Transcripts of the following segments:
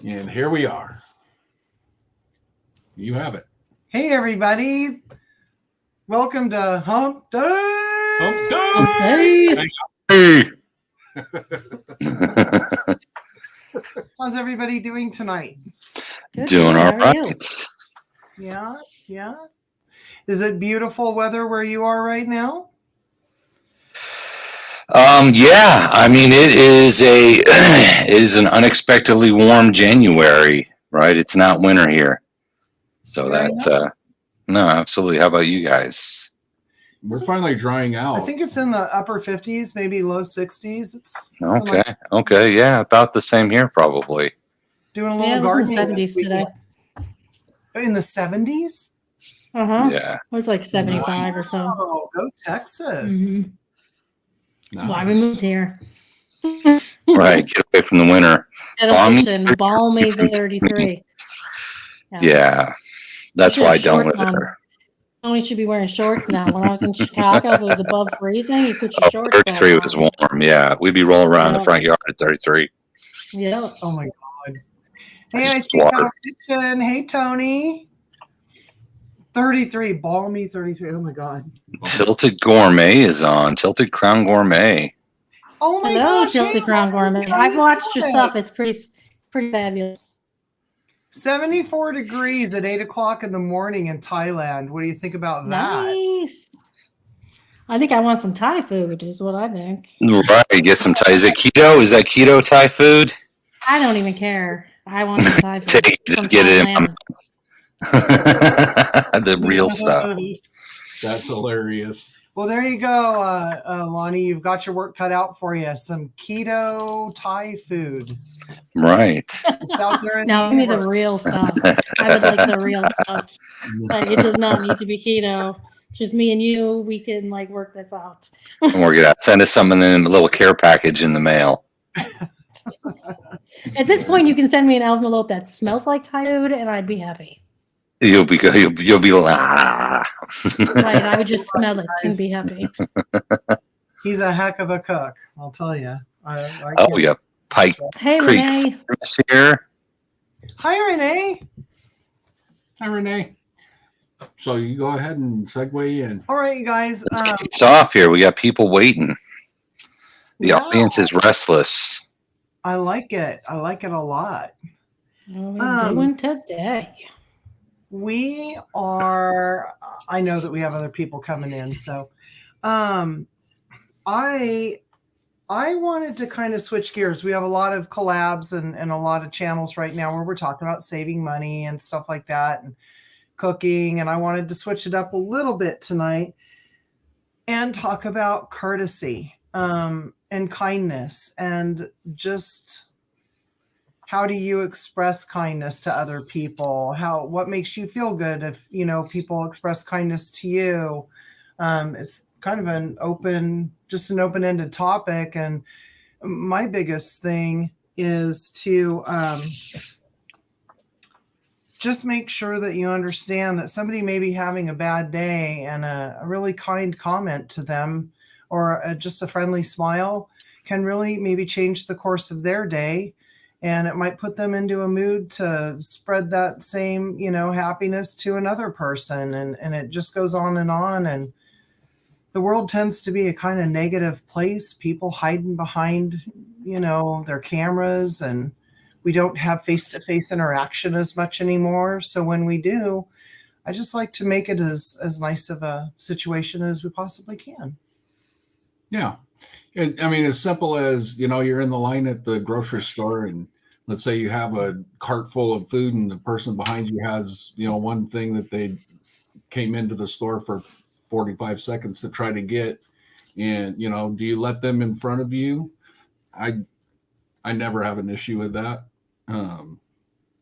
And here we are. You have it. Hey, everybody. Welcome to Hump Day. Hump Day. Hey. How's everybody doing tonight? Good. Doing How all are you? right. Yeah. Is it beautiful weather where you are right now? Yeah, I mean it is it is an unexpectedly warm January, right? It's not winter here. So Very that no, absolutely. How about you guys? We're finally drying out. I think it's in the upper 50s, maybe low 60s. It's Okay, yeah, about the same here probably. doing a little Yeah, it was in gardening the 70s this today. weekend. In the 70s? Yeah. It was like 75 or so. Oh, go Texas. Mhm. That's why we moved here. Right, get away from the winter. Balmy 33. Yeah. That's why I don't live on. there. Only should be wearing shorts now. When I was in Chicago, if it was above freezing, you put your shorts 33 was warm, yeah. We'd be rolling around in the front yard at 33. Yeah. Oh my God. Hey, I see water. Kitchen. Hey, Tony. 33, balmy 33. Oh my God. Tilted Gourmet is on. Tilted Crown Gourmet. Oh my Hello, gosh. Tilted Crown Gourmet. I've watched your stuff. It's pretty fabulous. 74 degrees at 8 o'clock in the morning in Thailand. What do you think about that? Nice. I think I want some Thai food, is what I think. Right, get some Thai. Is it keto? Is that keto Thai food? I don't even care. I want some Thai food. Just get it in. The real stuff. That's hilarious. Well, there you go, Lonnie. You've got your work cut out for you. Some keto Thai food. Right. It's out there in Now, the give me the universe. real stuff. I would like the real stuff. Like, it does not need to be keto. Just me and you, we can work this out. Work it out. Send us something in a little care package in the mail. At this point, you can send me an envelope that smells like Thai food, and I'd be happy. You'll be like, ah. Right, I would just smell it and be happy. He's a heck of a cook, I'll tell you. Oh, yeah. Pike Hey, Creek Renee. Farms here. Hi, Renee. Hi, Renee. So you go ahead and segue in. All right, you guys. Let's kick this off here. We got people waiting. The Yeah. audience is restless. I like it. I like it a lot. What are we doing today? We are, I know that we have other people coming in, so I wanted to kind of switch gears. We have a lot of collabs and a lot of channels right now where we're talking about saving money and stuff like that and cooking, and I wanted to switch it up a little bit tonight and talk about courtesy and kindness, and just how do you express kindness to other people? What makes you feel good if people express kindness to you? It's kind of an open-ended topic, and my biggest thing is to just make sure that you understand that somebody may be having a bad day, and a really kind comment to them or just a friendly smile can really maybe change the course of their day. And it might put them into a mood to spread that same, happiness to another person. And it just goes on. And the world tends to be a kind of negative place. People hiding behind, their cameras, and we don't have face-to-face interaction as much anymore. So when we do, I just like to make it as nice of a situation as we possibly can. Yeah. I mean, as simple as, you're in the line at the grocery store, and let's say you have a cart full of food and the person behind you has, one thing that they came into the store for 45 seconds to try to get. And, do you let them in front of you? I never have an issue with that.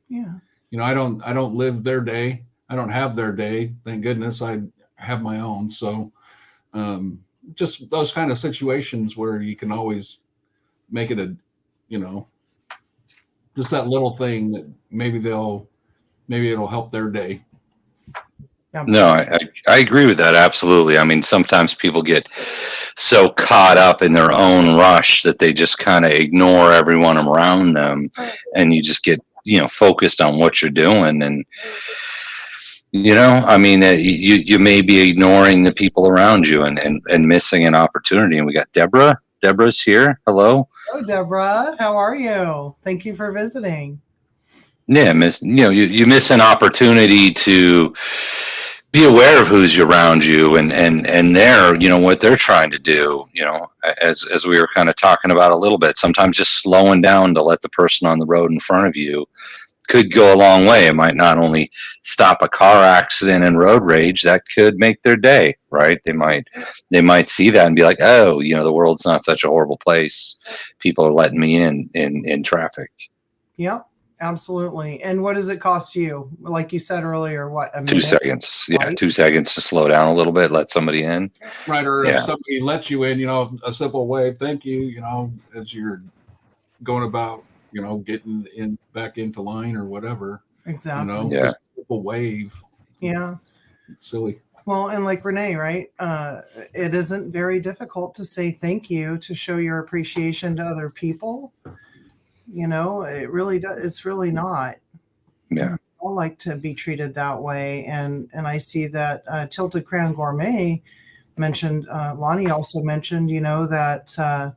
Yeah. I don't live their day. I don't have their day. Thank goodness I have my own. So, just those kind of situations where you can always make it just that little thing that maybe it'll help their day. No, I agree with that. Absolutely. I mean, sometimes people get so caught up in their own rush that they just kind of ignore everyone around them, and you just get focused on what you're doing. And, I mean, you may be ignoring the people around you and missing an opportunity. And we got Deborah. Deborah's here. Hello. Hello, Deborah. How are you? Thank you for visiting. Yeah, you miss an opportunity to be aware of who's around you and what they're trying to do, as we were kind of talking about a little bit. Sometimes just slowing down to let the person on the road in front of you could go a long way. It might not only stop a car accident and road rage, that could make their day, right? They might see that and be like, oh, the world's not such a horrible place. People are letting me in traffic. Yep, absolutely. And what does it cost you? Like you said earlier, what? 2 seconds. Yeah, 2 seconds to slow down a little bit, let somebody in. Right, or if somebody lets you in, a simple wave, thank you, as you're going about, getting back into line or whatever. Exactly. Just a simple wave. Yeah. It's silly. Well, and like Renee, right? It isn't very difficult to say thank you, to show your appreciation to other people. It really does. It's really not. Yeah. I like to be treated that way. And I see that Tilted Crown Gourmet mentioned, Lonnie also mentioned, that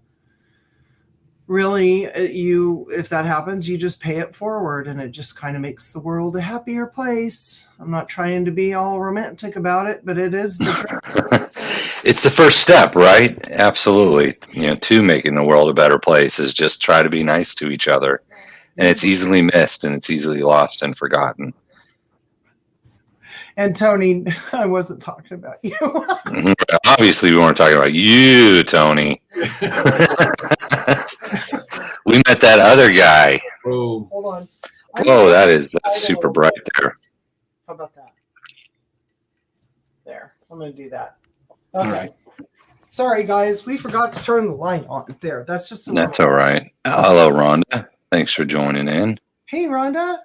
really if that happens, you just pay it forward, and it just kind of makes the world a happier place. I'm not trying to be all romantic about it, but it is the truth. It's the first step, right? Absolutely. To making the world a better place is just try to be nice to each other. And it's easily missed, and it's easily lost and forgotten. And Tony, I wasn't talking about you. Obviously, we weren't talking about you, Tony. We met that other guy. Oh, Hold on. Oh, that's super bright there. How about that? There. I'm going to do that. all Okay. right. Sorry, guys. We forgot to turn the light on. There. That's just That's all right. Hello, Rhonda. Thanks for joining in. Hey, Rhonda.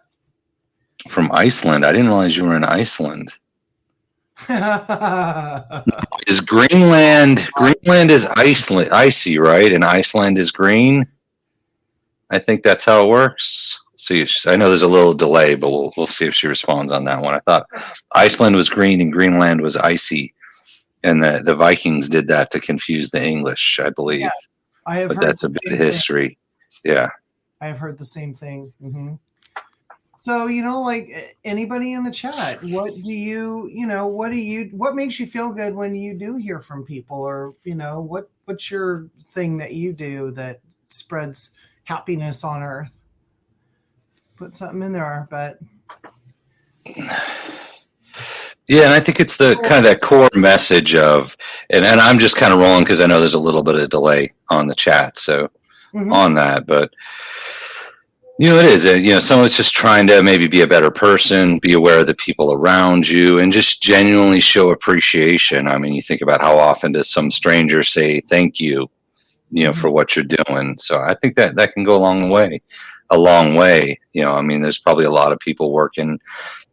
From Iceland. I didn't realize you were in Iceland. Is Greenland is icy, right? And Iceland is green. I think that's how it works. See, I know there's a little delay, but we'll see if she responds on that one. I thought Iceland was green and Greenland was icy, and the Vikings did that to confuse the English, I believe. Yeah, I have but heard that's a bit of history. Yeah. I have heard the same thing. Mm-hmm. So, like anybody in the chat, what makes you feel good when you do hear from people, or, what's your thing that you do that spreads happiness on earth? Put something in there, but. Yeah, and I think it's the kind of that core message of, and I'm just kind of rolling because I know there's a little bit of delay on the chat, so on that, but it is, someone's just trying to maybe be a better person, be aware of the people around you, and just genuinely show appreciation. I mean, you think about how often does some stranger say thank you, for what you're doing. So I think that can go a long way. I mean, there's probably a lot of people working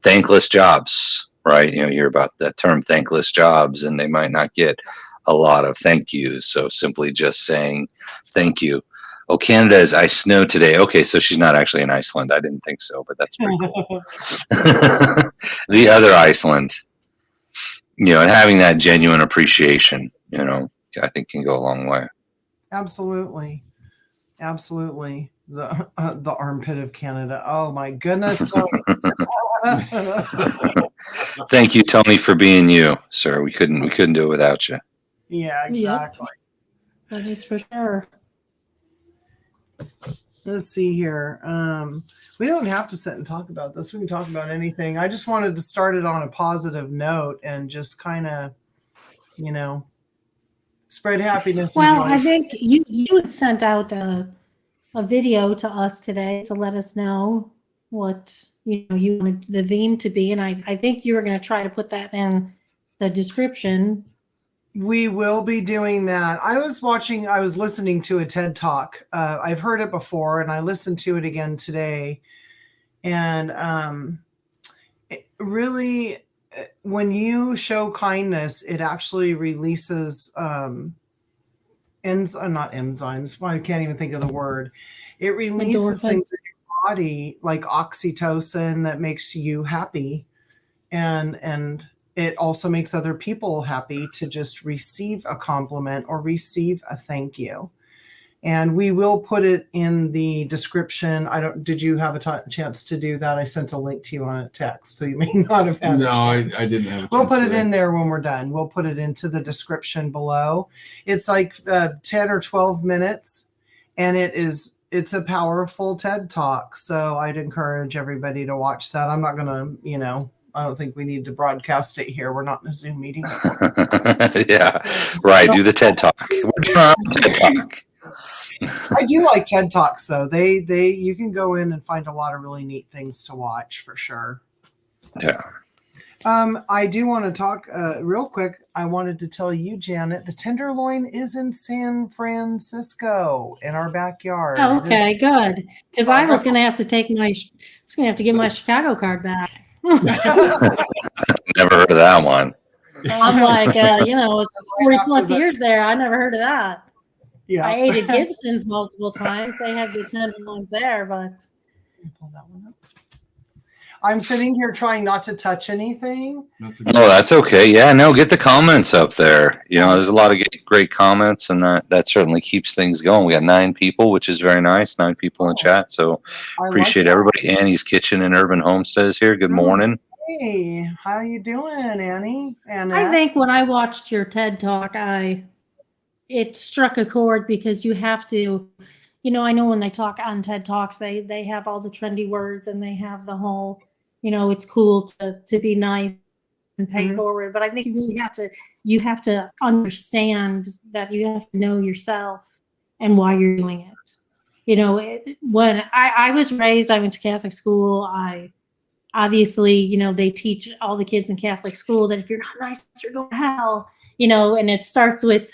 thankless jobs, right? You hear about that term, thankless jobs, and they might not get a lot of thank yous. So simply just saying thank you. Oh, Canada is ice snow today. Okay, so she's not actually in Iceland. I didn't think so, but that's pretty cool. The other Iceland, and having that genuine appreciation, I think can go a long way. Absolutely. Absolutely. The armpit of Canada. Oh my goodness. Thank you, Tony, for being you, sir. We couldn't do it without you. Yeah, exactly. Yep. That is for sure. Let's see here. We don't have to sit and talk about this. We can talk about anything. I just wanted to start it on a positive note and just kind of, spread happiness. Well, I think you had sent out a video to us today to let us know what you wanted the theme to be, and I think you were going to try to put that in the description. We will be doing that. I was listening to a TED Talk. I've heard it before, and I listened to it again today. And it really, when you show kindness, it actually releases not enzymes. Well, I can't even think of the word. It releases things in your body like oxytocin that makes you happy, and it also makes other people happy to just receive a compliment or receive a thank you. And we will put it in the description. Did you have a chance to do that? I sent a link to you on a text, so you may not have had No, a chance. I didn't have a chance. We'll put it today. in there when we're done. We'll put it into the description below. It's like 10 or 12 minutes, and it's a powerful TED Talk. So I'd encourage everybody to watch that. I'm not going to, I don't think we need to broadcast it here. We're not in a Zoom meeting. Yeah, right. Do the TED Talk. We're doing our own TED Talk. I do like TED Talks, though. You can go in and find a lot of really neat things to watch for sure. Yeah. I do want to talk real quick. I wanted to tell you, Janet, the Tenderloin is in San Francisco in our backyard. Oh, okay, good. Because I was going to have to give my Chicago card back. Never heard of that one. I'm like, it's 40 plus years there. I never heard of that. Yeah. I ate at Gibson's multiple times. They have the tenderloins there, but pull that one up. I'm sitting here trying not to touch anything. That's okay. Yeah, no, get the comments up there. There's a lot of great comments, and that certainly keeps things going. We got 9 people, which is very nice. 9 people in chat, so appreciate everybody. Annie's Kitchen and Urban Homestead is here. Good morning. Hey, how you doing, Annie? I think when I watched your TED Talk, it struck a chord because you have to, I know when they talk on TED Talks, they have all the trendy words and they have the whole, it's cool to be nice and pay forward. But I think you have to understand that you have to know yourself and why you're doing it. When I was raised, I went to Catholic school. Obviously, they teach all the kids in Catholic school that if you're not nice, you're going to hell, and it starts with,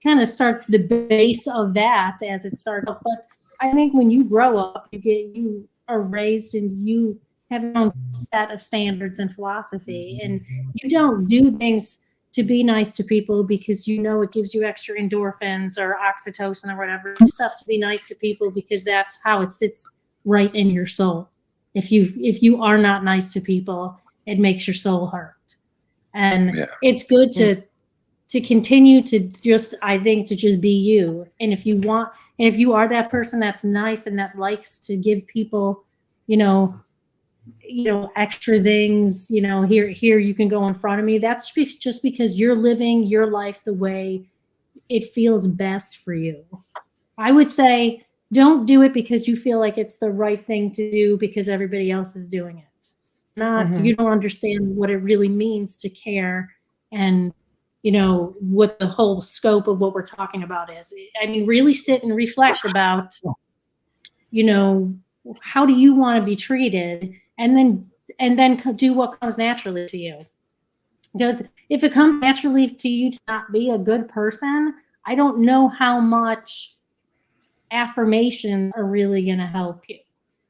kind of starts the base of that as it starts. But I think when you grow up, you are raised and you have your own set of standards and philosophy, and you don't do things to be nice to people because it gives you extra endorphins or oxytocin or whatever. You do stuff to be nice to people because that's how it sits right in your soul. If you are not nice to people, it makes your soul hurt. And it's good to continue to just be you. And if you are that person that's nice and that likes to give people, extra things, here you can go in front of me. That's just because you're living your life the way it feels best for you. I would say, don't do it because you feel like it's the right thing to do because everybody else is doing it. You don't understand what it really means to care and, what the whole scope of what we're talking about is. I mean, really sit and reflect about, how do you want to be treated? And then do what comes naturally to you. Because if it comes naturally to you to not be a good person, I don't know how much affirmations are really going to help you,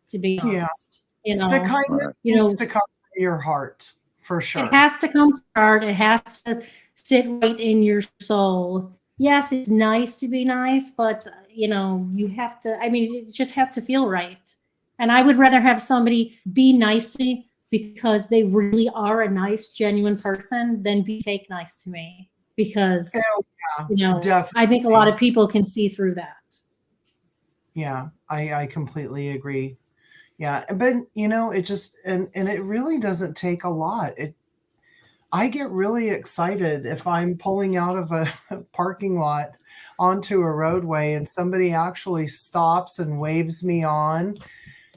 to be honest. The kindness needs to come from your heart, for sure. It has to come from your heart. It has to sit right in your soul. Yes, it's nice to be nice, but you have to, it just has to feel right. And I would rather have somebody be nice to me because they really are a nice, genuine person than be fake nice to me. Because, I think a lot of people can see through that. Yeah, I completely agree. Yeah, but it just and it really doesn't take a lot. I get really excited if I'm pulling out of a parking lot onto a roadway and somebody actually stops and waves me on,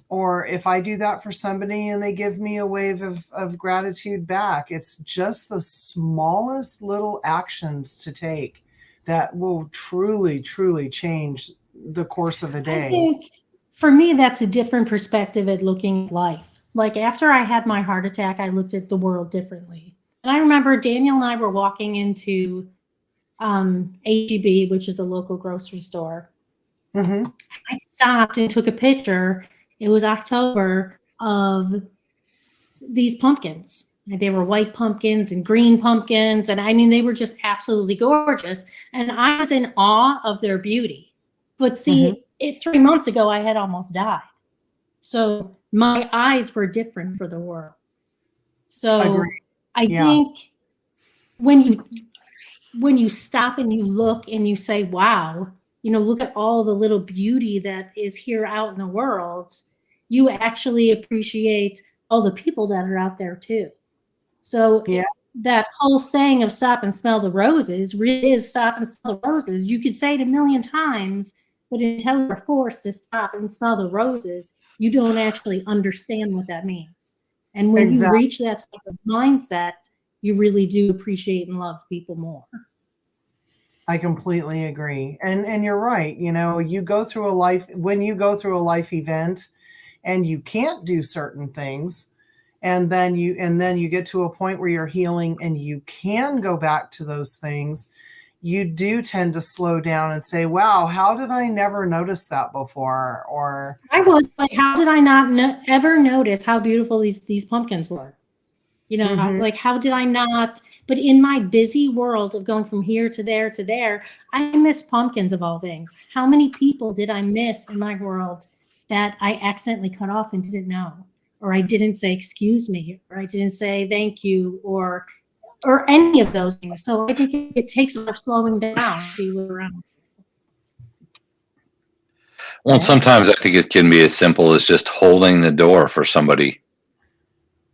or if I do that for somebody and they give me a wave of gratitude back. It's just the smallest little actions to take that will truly, truly change the course of a day. I think for me, that's a different perspective at looking at life. Like after I had my heart attack, I looked at the world differently. And I remember Daniel and I were walking into HEB, which is a local grocery store. I stopped and took a picture. It was October of these pumpkins. They were white pumpkins and green pumpkins. And they were just absolutely gorgeous. And I was in awe of their beauty. But see, 3 months ago, I had almost died. So my eyes were different for the world. So Agreed. I Yeah. think when you stop and you look and you say, wow, look at all the little beauty that is here out in the world, you actually appreciate all the people that are out there too. So Yeah. that whole saying of stop and smell the roses really is stop and smell the roses. You could say it a million times, but until you're forced to stop and smell the roses, you don't actually understand what that means. And when you reach that type of mindset, you really do appreciate and love people more. I completely agree. And you're right. You go through when you go through a life event and you can't do certain things, and then you get to a point where you're healing and you can go back to those things, you do tend to slow down and say, wow, how did I never notice that before? Or I was like, how did I not ever notice how beautiful these pumpkins were? How did I not? But in my busy world of going from here to there to there, I missed pumpkins of all things. How many people did I miss in my world that I accidentally cut off and didn't know? Or I didn't say, excuse me, or I didn't say thank you, or any of those things. So I think it takes a lot of slowing down to see what's around. Well, sometimes I think it can be as simple as just holding the door for somebody,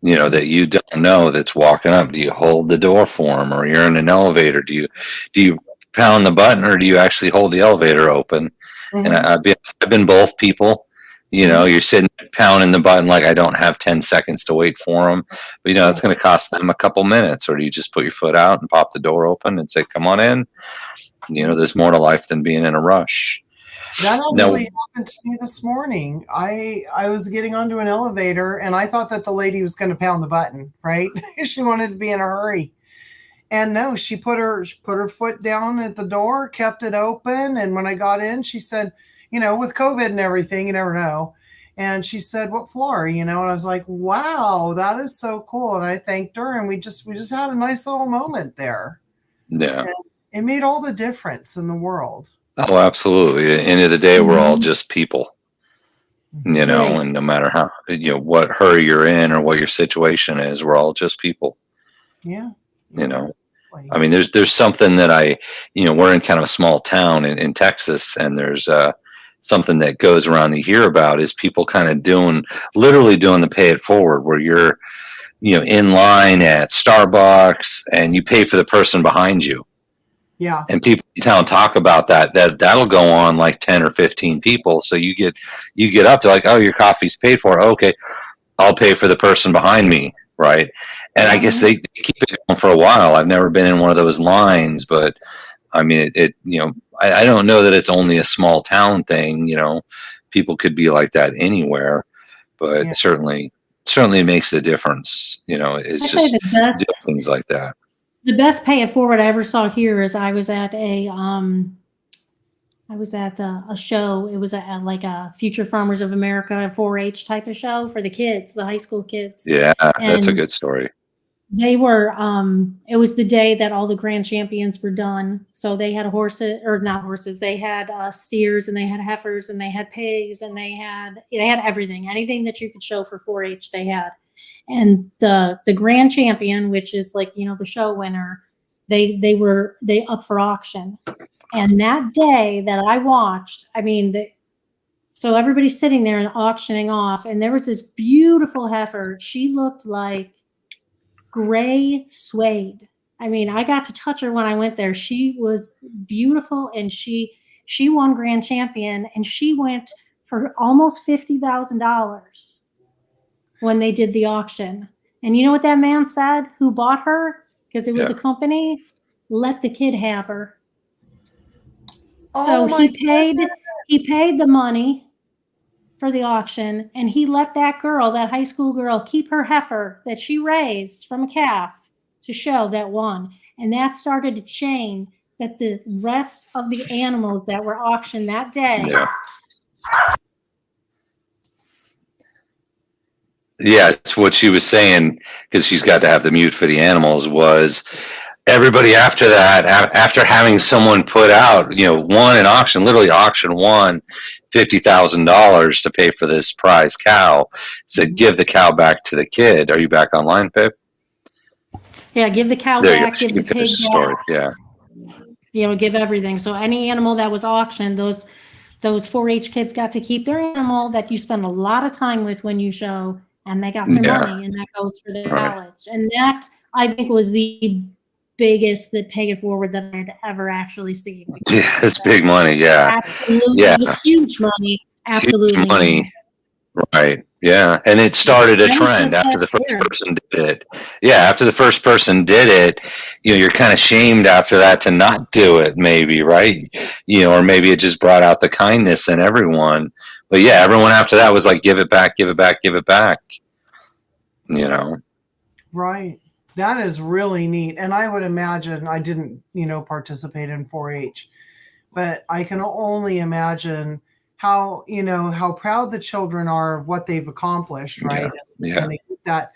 that you don't know that's walking up. Do you hold the door for them, or you're in an elevator? Do you pound the button, or do you actually hold the elevator open? Mm-hmm. And I've been both people. You're sitting pounding the button like I don't have 10 seconds to wait for them. But, it's going to cost them a couple minutes. Or do you just put your foot out and pop the door open and say, come on in? There's more to life than being in a rush. That actually happened to me this morning. I was getting onto an elevator and I thought that the lady was going to pound the button, right? She wanted to be in a hurry. And no, she put her foot down at the door, kept it open. And when I got in, she said, with COVID and everything, you never know. And she said, what floor? And I was like, wow, that is so cool. And I thanked her and we just had a nice little moment there. Yeah. And it made all the difference in the world. Oh, absolutely. At the end of the day, we're all just people, Right. And no matter how, what hurry you're in or what your situation is, we're all just people. Yeah. I mean, there's something that we're in kind of a small town in Texas, and there's something that goes around you hear about is people kind of literally doing the pay it forward, where you're, in line at Starbucks and you pay for the person behind you. Yeah. And people in town talk about that'll go on like 10 or 15 people. So you get up to like, oh, your coffee's paid for. Okay, I'll pay for the person behind me. Right. And I guess they keep it going for a while. I've never been in one of those lines, but I mean, I don't know that it's only a small town thing. People could be like that anywhere, but certainly it makes a difference. It's just things like that. The best pay it forward I ever saw here is I was at a show. It was like a Future Farmers of America 4-H type of show for the kids, the high school kids. Yeah, that's a good story. They were, it was the day that all the grand champions were done. So they had not horses. They had steers, and they had heifers, and they had pigs, and they had everything, anything that you could show for 4-H they had. And the grand champion, which is like, the show winner, they up for auction. And that day that I watched, I mean, so everybody's sitting there and auctioning off, and there was this beautiful heifer. She looked like gray suede. I mean, I got to touch her when I went there. She was beautiful, and she won grand champion, and she went for almost $50,000 when they did the auction. And you know what that man said who bought her? Because it was a company, let the kid have her. So he paid the money for the auction, and he let that high school girl, keep her heifer that she raised from a calf to show that won. And that started a chain that the rest of the animals that were auctioned that day. Yeah, it's what she was saying, because she's got to have the mute for the animals, was everybody after that, after having someone put out, won an auction, literally auction won $50,000 to pay for this prize cow, said, give the cow back to the kid. Are you back online, Pip? Yeah, give the cow There you back, go. She give the can finish pig the story. back. Yeah. Give everything. So any animal that was auctioned, those 4-H kids got to keep their animal that you spend a lot of time with when you show, and they got their Yeah. money, and that goes for their Right. college. And that, I think, was the biggest that pay it forward that I'd ever actually seen. Yeah, it's big money. Yeah. Absolutely. Yeah. It was huge money. Absolutely. Huge money. Amazing. Right. Yeah. And it started a That was trend just after the last first year. person did it. Yeah. After the first person did it, you're kind of shamed after that to not do it, maybe, right? Or maybe it just brought out the kindness in everyone. But yeah, everyone after that was like, give it back, give it back, give it back. Right. That is really neat. And I would imagine, I didn't, participate in 4-H, but I can only imagine how, how proud the children are of what they've accomplished, right? Yeah. And they get that.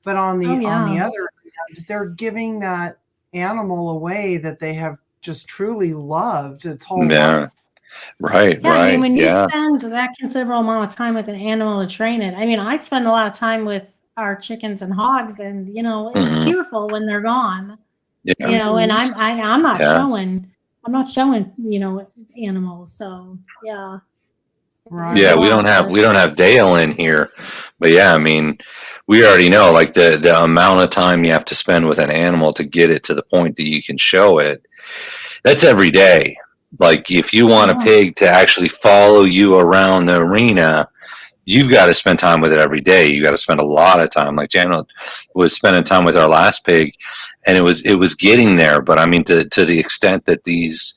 But on the Oh, on the yeah. other hand, they're giving that animal away that they have just truly loved its whole life. Right. Yeah, I mean, when you Yeah. spend that considerable amount of time with an animal to train it, I mean, I spend a lot of time with our chickens and hogs, and it's Mhm. tearful when they're gone. Yeah. And I'm not Yeah. showing, animals. So yeah. Right. Yeah, we don't have Dale in here, but yeah, I mean, we already know like the amount of time you have to spend with an animal to get it to the point that you can show it. That's every day. Like if you want a pig to actually follow you around the arena, you've got to spend time with it every day. You got to spend a lot of time. Like Janet was spending time with our last pig, and it was getting there. But I mean, to the extent that these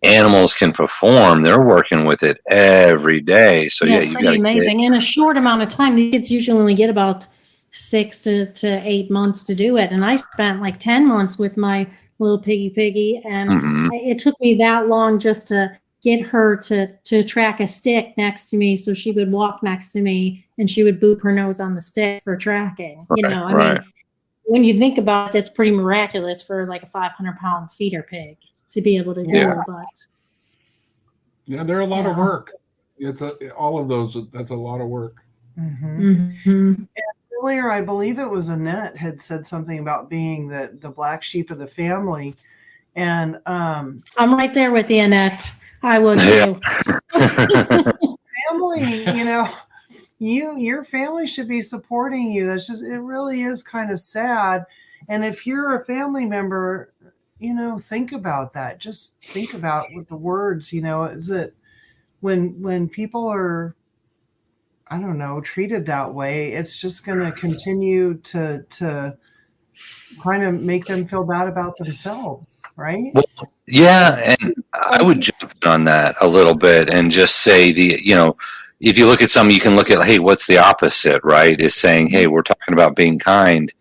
animals can perform, they're working with it every day. So yeah, you got pretty amazing. In a short amount of time, the kids usually only get about 6 to 8 months to do it. And I spent like 10 months with my little piggy, and it took me that long just to get her to track a stick next to me, so she would walk next to me and she would boop her nose on the stick for tracking. I mean, when you think about it, that's pretty miraculous for like a 500-pound feeder pig to be able to do. But yeah, they're a lot of work. It's all of those. That's a lot of work. And earlier, I believe it was Annette had said something about being the black sheep of the family, and I'm right there with you, Annette. I was too. Family, your family should be supporting you. That's just, it really is kind of sad. And if you're a family member, think about that. Just think about with the words, is it when people are, I don't know, treated that way, it's just going to continue to kind of make them feel bad about themselves, right? Well, yeah, and I would jump in on that a little bit and just say if you look at something, you can look at, hey, what's the opposite, right? Is saying, hey, we're talking about being kind.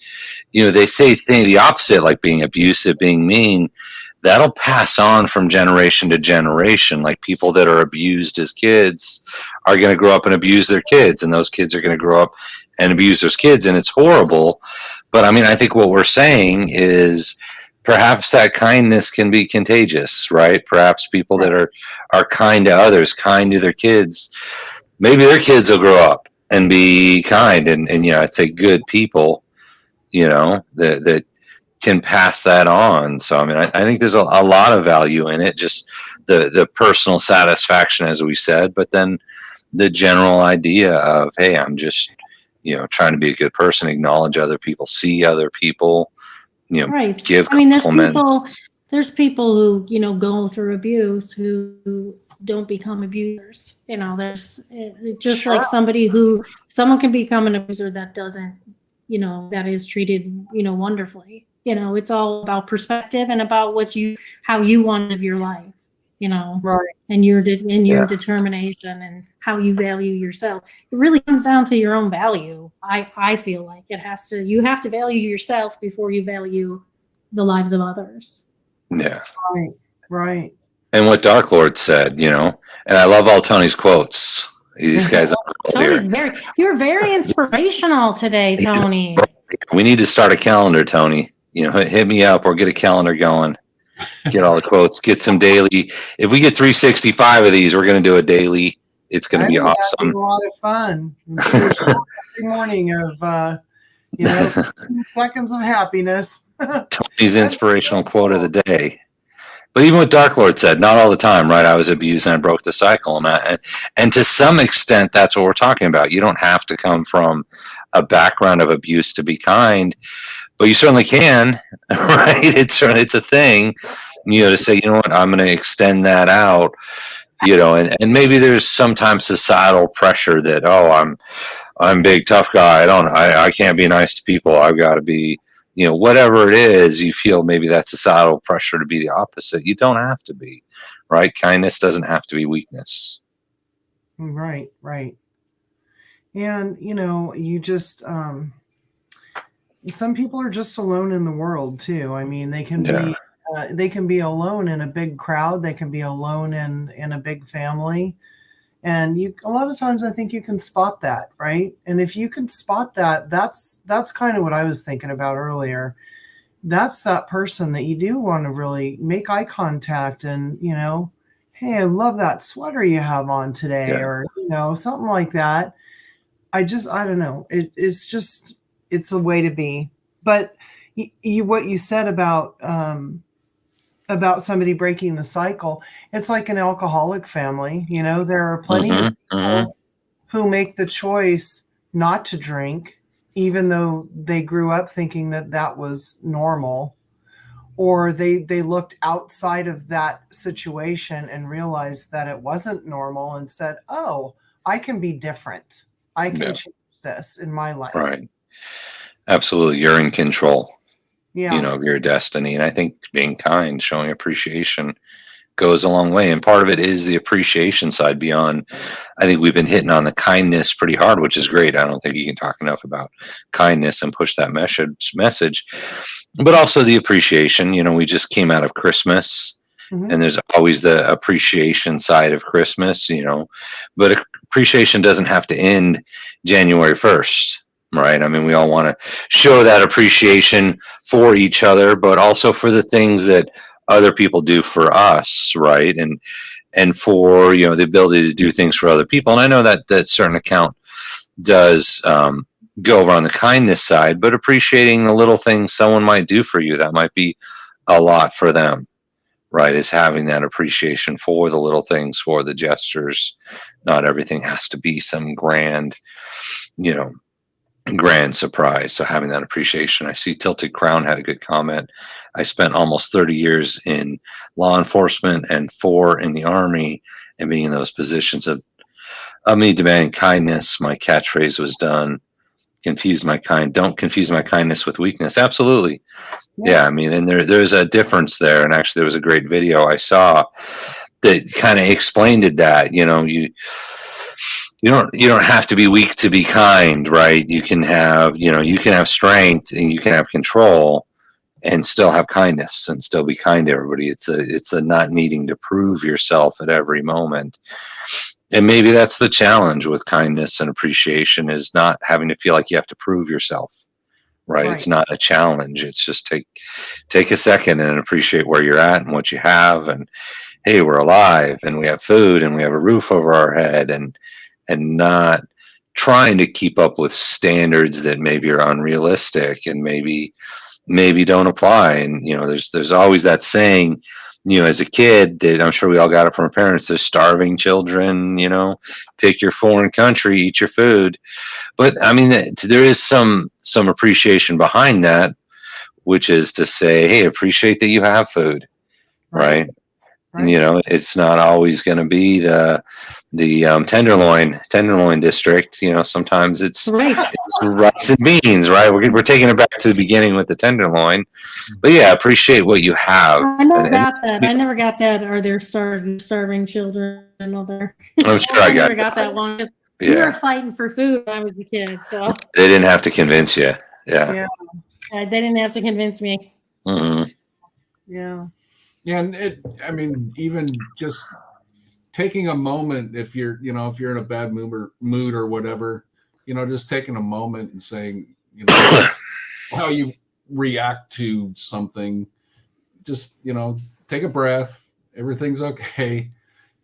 They say the opposite, like being abusive, being mean, that'll pass on from generation to generation. Like people that are abused as kids are going to grow up and abuse their kids, and those kids are going to grow up and abuse those kids, and it's horrible. But I mean, I think what we're saying is perhaps that kindness can be contagious, right? Perhaps people that are kind to others, kind to their kids, maybe their kids will grow up and be kind and I'd say good people, that can pass that on. So I mean, I think there's a lot of value in it, just the personal satisfaction, as we said, but then the general idea of, hey, I'm just trying to be a good person, acknowledge other people, see other people, give compliments. There's people who go through abuse who don't become abusers. There's just like someone can become an abuser that doesn't, that is treated, wonderfully. It's all about perspective and about how you want to live your life, right. And your determination and how you value yourself. It really comes down to your own value. I feel like you have to value yourself before you value the lives of others. Yeah. Right. And what Dark Lord said, and I love all Tony's quotes. These guys you're very inspirational today, Tony. We need to start a calendar, Tony. hit me up or get a calendar going. Get all the quotes. Get some daily. If we get 365 of these, we're going to do a daily. It's going to be That'd awesome. be a lot of fun. Do a show every morning of 15 seconds of happiness. Tony's inspirational quote of the day. But even what Dark Lord said, not all the time, right? I was abused and I broke the cycle, and to some extent, that's what we're talking about. You don't have to come from a background of abuse to be kind, but you certainly can, right? It's a thing, to say, you know what, I'm going to extend that out, and maybe there's sometimes societal pressure that, oh, I'm big tough guy. I can't be nice to people. I've got to be, whatever it is, you feel maybe that societal pressure to be the opposite. You don't have to be, right? Kindness doesn't have to be weakness. Right. And, you just, some people are just alone in the world too. I mean, they can be alone in a big crowd. They can be alone in a big family. And a lot of times I think you can spot that, right? And if you can spot that, that's kind of what I was thinking about earlier. That's that person that you do want to really make eye contact and, hey, I love that sweater you have on today, or, something like that. I don't know. It's a way to be. But what you said about somebody breaking the cycle, it's like an alcoholic family. There are plenty of people who make the choice not to drink, even though they grew up thinking that was normal, or they looked outside of that situation and realized that it wasn't normal and said, oh, I can be different. I can change this in my life. Right. Absolutely. You're in control. Yeah. Of your destiny. And I think being kind, showing appreciation goes a long way. And part of it is the appreciation side beyond. I think we've been hitting on the kindness pretty hard, which is great. I don't think you can talk enough about kindness and push that message, but also the appreciation. We just came out of Christmas, and there's always the appreciation side of Christmas, but appreciation doesn't have to end January 1st. Right. I mean, we all want to show that appreciation for each other, but also for the things that other people do for us. Right. And for, the ability to do things for other people. And I know that certain account does go over on the kindness side, but appreciating the little things someone might do for you, that might be a lot for them. Right. Is having that appreciation for the little things, for the gestures. Not everything has to be some grand surprise. So having that appreciation. I see Tilted Crown had a good comment. I spent almost 30 years in law enforcement and 4 in the Army, and being in those positions of me demanding kindness. My catchphrase was done. Don't confuse my kindness with weakness. Absolutely. Yeah. I mean, and there's a difference there. And actually there was a great video I saw that kind of explained it, that, you don't have to be weak to be kind, right? You can have strength and you can have control and still have kindness and still be kind to everybody. It's a not needing to prove yourself at every moment. And maybe that's the challenge with kindness and appreciation, is not having to feel like you have to prove yourself, right? It's not a challenge. It's just take a second and appreciate where you're at and what you have. And hey, we're alive and we have food and we have a roof over our head, and not trying to keep up with standards that maybe are unrealistic and maybe don't apply. And, there's always that saying, as a kid, that I'm sure we all got it from our parents, there's starving children, pick your foreign country, eat your food. But I mean, there is some appreciation behind that, which is to say, hey, appreciate that you have food, right? It's not always going to be the tenderloin district. Sometimes it's rice and beans, right? We're taking it back to the beginning with the tenderloin, but yeah, appreciate what you have. I never got that. Are there starving children and other? I'm sure I never got that one. We were fighting for food when I was a kid, so they didn't have to convince you. Yeah. They didn't have to convince me. Mm-hmm. Yeah. Yeah, and even just taking a moment, if you're in a bad mood or whatever, just taking a moment and saying, how you react to something, just, take a breath. Everything's okay.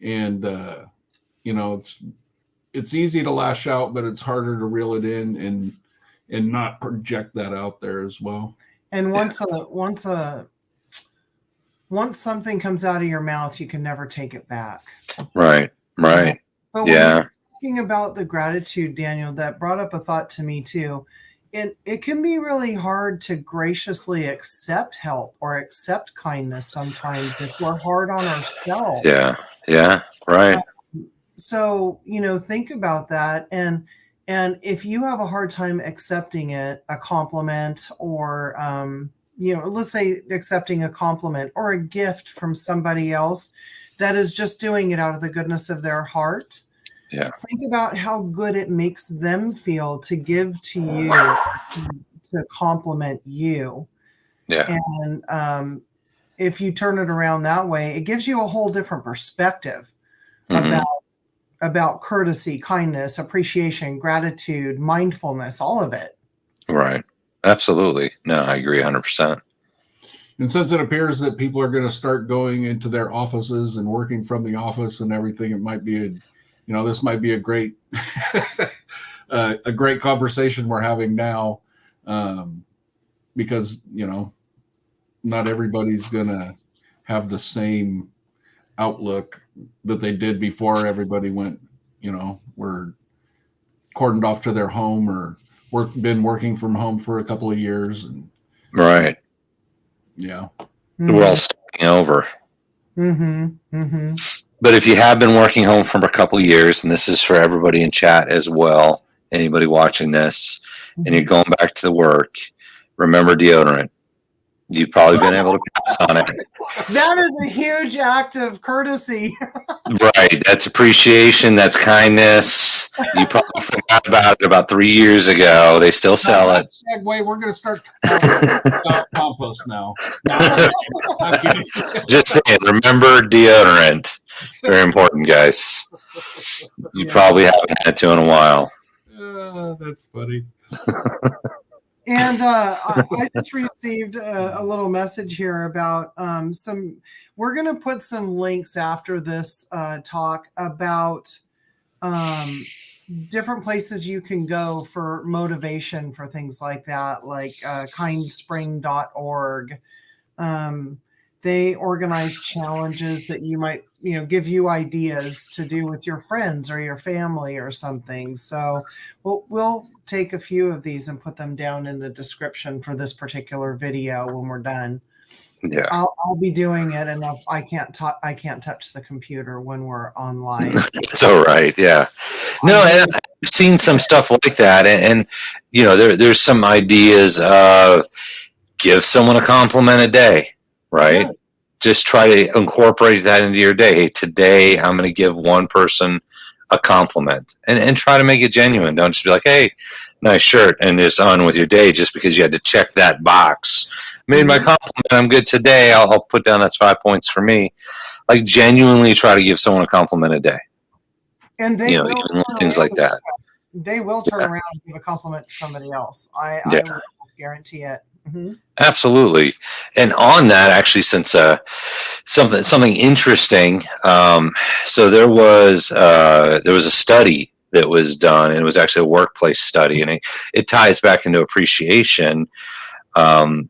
And, it's easy to lash out, but it's harder to reel it in and not project that out there as well. And once something comes out of your mouth, you can never take it back. Right. But when you're talking about the gratitude, Daniel, that brought up a thought to me too. It can be really hard to graciously accept help or accept kindness sometimes if we're hard on ourselves. Yeah. Right. So, think about that. And if you have a hard time accepting a compliment or, let's say accepting a compliment or a gift from somebody else that is just doing it out of the goodness of their heart. Yeah. Think about how good it makes them feel to give to you, to compliment you. Yeah. And if you turn it around that way, it gives you a whole different perspective about courtesy, kindness, appreciation, gratitude, mindfulness, all of it. Right. Absolutely. No, I agree 100%. And since it appears that people are going to start going into their offices and working from the office and everything, it might be this might be a great, a great conversation we're having now, because, not everybody's going to have the same outlook that they did before everybody went, were cordoned off to their home or been working from home for a couple of years. And, right. Yeah. We're all starting over. Mm-hmm. But if you have been working home for a couple of years, and this is for everybody in chat as well, anybody watching this, and you're going back to the work, remember deodorant. You've probably been able to pass on it. That is a huge act of courtesy. Right. That's appreciation. That's kindness. You probably forgot about it about 3 years ago. They still sell it. Segue, we're going to start about compost now. No, I'm kidding. Just saying, remember deodorant. Very important, guys. You probably haven't had to in a while. That's funny. And I just received a little message here about we're going to put some links after this talk about different places you can go for motivation for things like that, like kindspring.org. They organize challenges that you might, give you ideas to do with your friends or your family or something. So we'll take a few of these and put them down in the description for this particular video when we're done. Yeah, I'll be doing it, and I can't touch the computer when we're online. it's all right. Yeah, no, and I've seen some stuff like that, and there's some ideas of give someone a compliment a day, right? Yeah. Just try to incorporate that into your day. Hey, today I'm going to give one person a compliment, and try to make it genuine. Don't just be like, hey, nice shirt, and just on with your day just because you had to check that box. Made my compliment, I'm good today. I'll put down that's 5 points for me. Like, genuinely try to give someone a compliment a day. And they will even things like that. They will turn around and give a compliment to somebody else. I will guarantee it. Mm-hmm. Absolutely. And on that, actually, since something interesting, so there was a study that was done, and it was actually a workplace study, and it ties back into appreciation.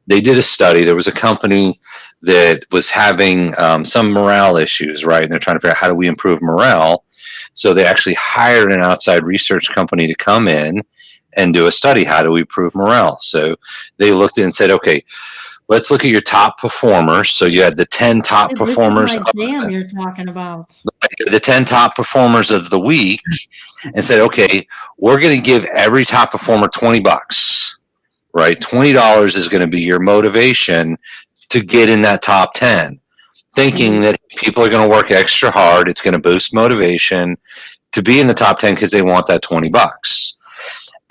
They did a study. There was a company that was having some morale issues, right? And they're trying to figure out, how do we improve morale? So they actually hired an outside research company to come in and do a study. How do we improve morale? So they looked at and said, okay, let's look at your top performers. So you had the 10 top performers. This is my jam you're talking about. The 10 top performers of the week, and said, okay, we're going to give every top performer $20. Right, $20 is going to be your motivation to get in that top 10. Thinking that people are going to work extra hard, it's going to boost motivation to be in the top 10 because they want that $20.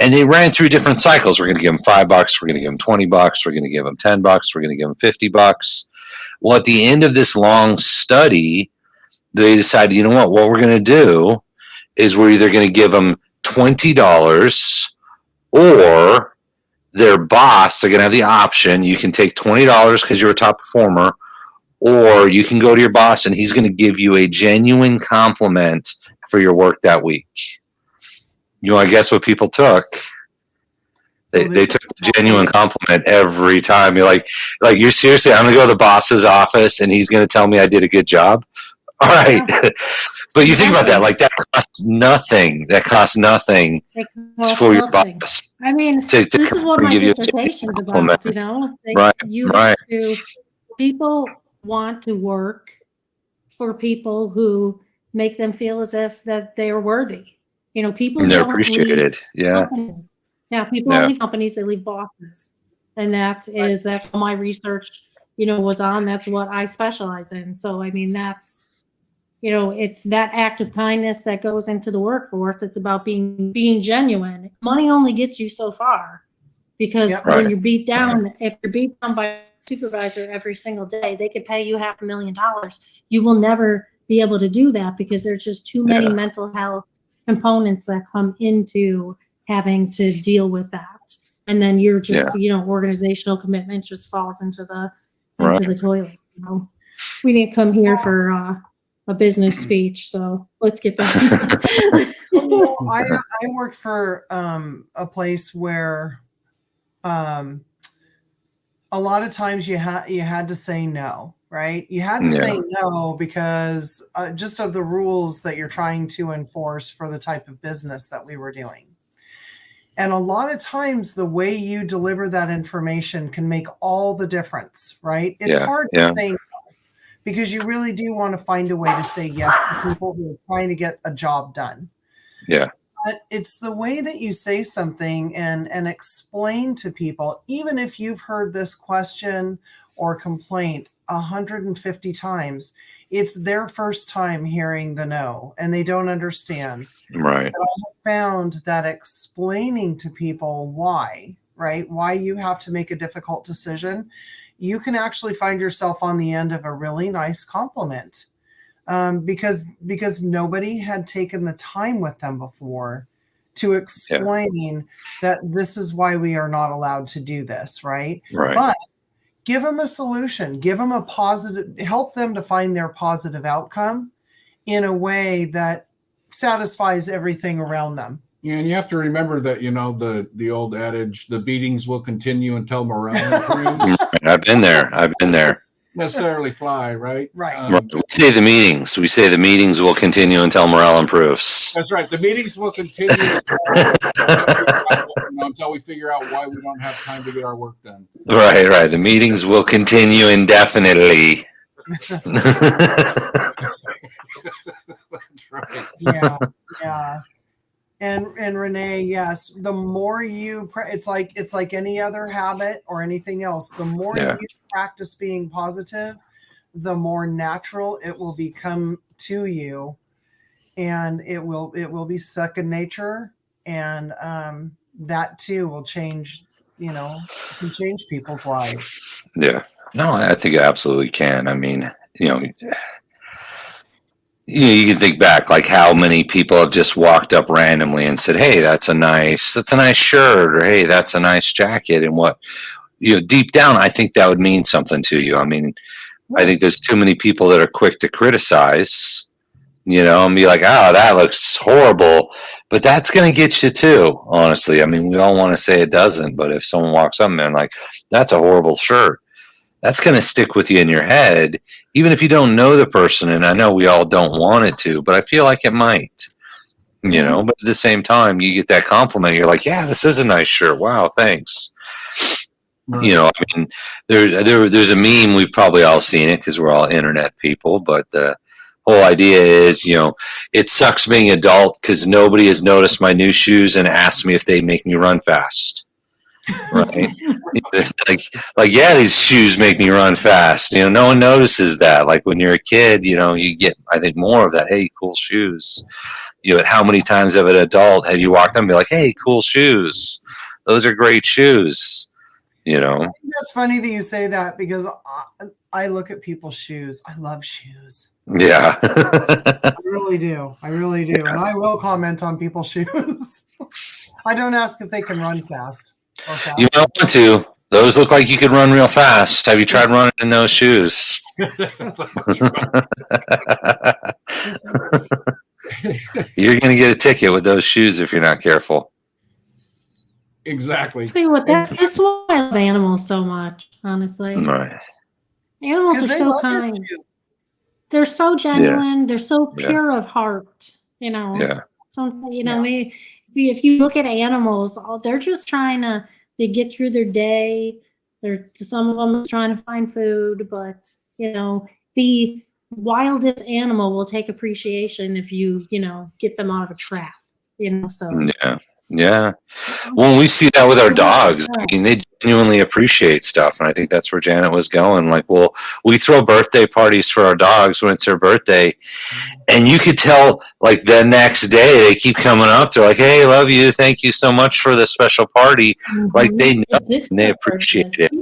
And they ran through different cycles. We're going to give them $5. We're going to give them $20. We're going to give them $10. We're going to give them $50. Well, at the end of this long study, they decided, what we're going to do is we're either going to give them $20 or their boss, they're going to have the option. You can take $20 because you're a top performer, or you can go to your boss and he's going to give you a genuine compliment for your work that week. You want to guess what people took? They took the genuine compliment every time. You're like you're seriously, I'm going to go to the boss's office and he's going to tell me I did a good job. All right. Yeah. But you think about that, like that costs nothing. That costs nothing for your boss. I mean, to this is what my give you a dissertation's about, compliment. you know? Right, You right. have to, people want to work for people who make them feel as if that they're worthy. You know, people And they're don't leave appreciated. Yeah. companies. Yeah, people Yeah. don't leave companies, they leave bosses. And that's what my research, you know, was on. That's what I specialize in. So, I mean, that's, you know, it's that act of kindness that goes into the workforce. It's about being genuine. Money only gets you so far, because Yep. when Right. you're beat down, if you're beat down by a supervisor every single day, they could pay you $500,000. You will never be able to do that because there's just too many Yeah. mental health components that come into having to deal with that. And then you're just, you know, organizational commitment just falls into the toilet. So we didn't come here for a business speech, so let's get back to Well, I worked for a place where a lot of times you had to say no, right? You had to say no because just of the rules that you're trying to enforce for the type of business that we were doing. And a lot of times the way you deliver that information can make all the difference, right? It's hard to say no, because you really do want to find a way to say yes to people who are trying to get a job done. Yeah. But it's the way that you say something and explain to people, even if you've heard this question or complaint 150 times, it's their first time hearing the no, and they don't understand. Right. But I have found that explaining to people why, right, why you have to make a difficult decision, you can actually find yourself on the end of a really nice compliment. Because nobody had taken the time with them before to explain that this is why we are not allowed to do this, right? Right. But give them a solution, give them a positive, help them to find their positive outcome in a way that satisfies everything around them. Yeah, and you have to remember that, you know, the old adage, the beatings will continue until morale improves. I've been there. Necessarily fly, right? Right. We say the meetings will continue until morale improves. That's right. The meetings will continue until we figure out why we don't have time to get our work done. Right. The meetings will continue indefinitely. That's right. Yeah. And Renee, yes, the more you it's like any other habit or anything else, the more you practice being positive, the more natural it will become to you, and it will be second nature, and that too will change, you know, can change people's lives. Yeah. No, I think it absolutely can. I mean, you can think back, like how many people have just walked up randomly and said, "Hey, that's a nice shirt," or "Hey, that's a nice jacket." And what, deep down, I think that would mean something to you. I mean, I think there's too many people that are quick to criticize, and be like, "Oh, that looks horrible," but that's going to get you too. Honestly, I mean, we all want to say it doesn't, but if someone walks up and like, "That's a horrible shirt," that's going to stick with you in your head, even if you don't know the person. And I know we all don't want it to, but I feel like it might, but at the same time, you get that compliment. You're like, "Yeah, this is a nice shirt. Wow, thanks." Right. I mean, there's a meme, we've probably all seen it because we're all internet people, but the whole idea is, it sucks being adult because nobody has noticed my new shoes and asked me if they make me run fast. Right. like, yeah, these shoes make me run fast. No one notices that. Like when you're a kid, you get, I think, more of that. Hey, cool shoes. How many times of an adult have you walked up and be like, "Hey, cool shoes. Those are great shoes." That's funny that you say that, because I look at people's shoes. I love shoes. Yeah. I really do. And I will comment on people's shoes. I don't ask if they can run fast. or fast. You don't want to. Those look like you could run real fast. Have you tried running in those shoes? You're going to get a ticket with those shoes if you're not careful. Exactly. Tell you what, that's why I love animals so much, honestly. Right. Animals 'Cause are they so love you kind. too. They're so genuine. They're so Yeah. pure of heart, you know. Yeah. Some, you know, maybe if you look at animals, they're just trying to get through their day. Some of them are trying to find food, but you know, the wildest animal will take appreciation if you get them out of a trap. So Yeah. Yeah. Well, we see that with our dogs. I mean, they genuinely appreciate stuff. And I think that's where Janet was going. Like, well, we throw birthday parties for our dogs when it's their birthday. And you could tell, like, the next day they keep coming up. They're like, hey, love you. Thank you so much for the special party. Like, they know and they appreciate it.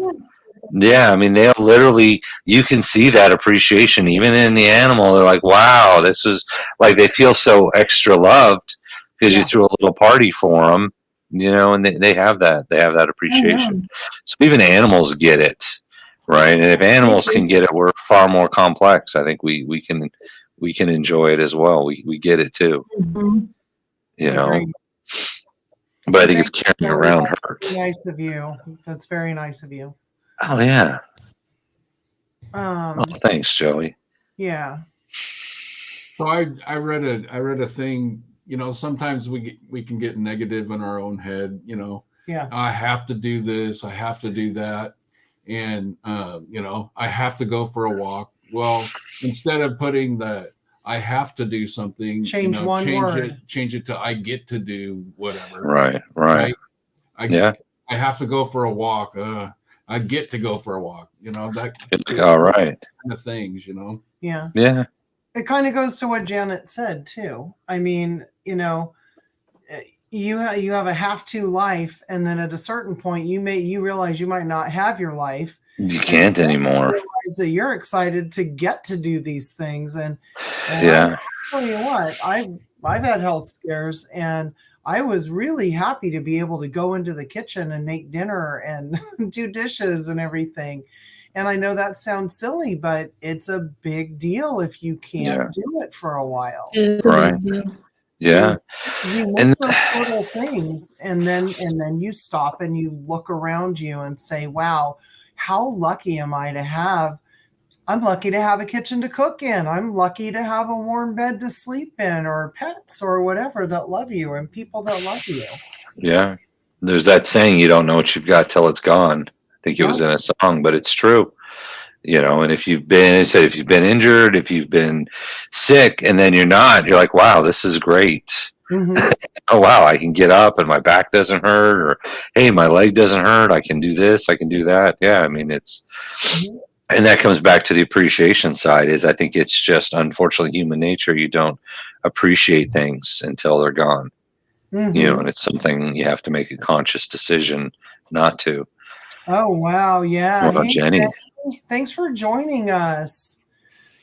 Yeah, I mean, they'll literally, you can see that appreciation even in the animal. They're like, wow, this is like, they feel so extra loved because you threw a little party for them, and they have that appreciation. So even animals get it, right? And if animals can get it, we're far more complex. I think we can enjoy it as well. We get it too, But I think it's carrying around hurt. That's nice of you. That's very nice of you. Oh yeah. Thanks, Joey. Yeah. So I read a thing. Sometimes we can get negative in our own head. Yeah. I have to do this. I have to do that, and I have to go for a walk. Well, instead of putting that I have to do something, change word. Change it to I get to do whatever. Right. I have to go for a walk. I get to go for a walk. All right. Kind of things. Yeah. Yeah. It kind of goes to what Janet said too. I mean, you have a have to life, and then at a certain point, you realize you might not have your life. You can't anymore. You realize that you're excited to get to do these things, and I'll tell you what, I've had health scares, and I was really happy to be able to go into the kitchen and make dinner and do dishes and everything. And I know that sounds silly, but it's a big deal if you can't do it for a while. Right. Yeah. You miss those little things, and then you stop and you look around you and say, wow, how lucky am I to have? I'm lucky to have a kitchen to cook in. I'm lucky to have a warm bed to sleep in, or pets or whatever that love you, and people that love you. Yeah. There's that saying, you don't know what you've got till it's gone. I think it was in a song, but it's true. And if you've been injured, if you've been sick, and then you're like, wow, this is great. Mm-hmm. Oh, wow, I can get up and my back doesn't hurt, or, hey, my leg doesn't hurt. I can do this. I can do that. Yeah. I mean, and that comes back to the appreciation side I think it's just, unfortunately, human nature. You don't appreciate things until they're gone, and it's something you have to make a conscious decision not to. Oh, wow. Yeah. What about Jenny? Thanks for joining us.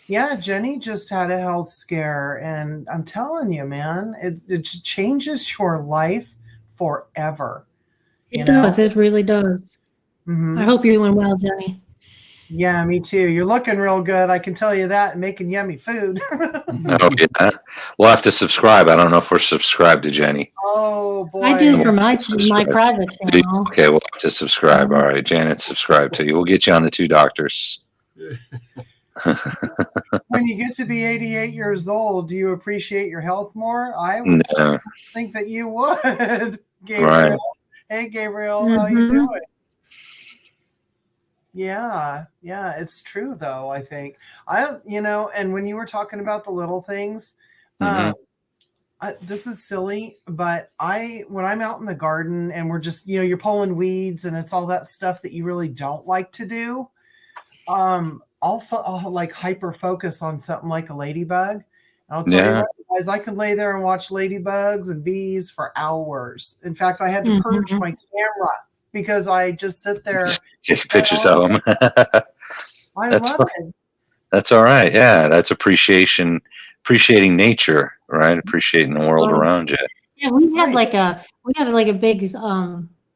Yeah, Jenny just had a health scare, and I'm telling you, man, it changes your life forever. It does. It really does. Mm-hmm. I hope you're doing well, Jenny. Yeah, me too. You're looking real good. I can tell you that, and making yummy food. Oh, yeah. We'll have to subscribe. I don't know if we're subscribed to Jenny. Oh, boy. I do for my private channel. Okay, we'll have to subscribe. All right, Janet, subscribe to you. We'll get you on the two doctors. When you get to be 88 years old, do you appreciate your health more? I would think that you would, Gabriel. Right. Hey, Gabriel, how you doing? Yeah, it's true though. I think and when you were talking about the little things, this is silly, but when I'm out in the garden and we're just, you're pulling weeds and it's all that stuff that you really don't like to do, I'll like hyper focus on something like a ladybug. I'll tell you what, guys, I could lay there and watch ladybugs and bees for hours. In fact, I had to purge my camera because I just sit there. Take pictures of them. I love it. That's all right. Yeah, that's appreciating nature, right? Appreciating the world around you. Yeah, we had like a big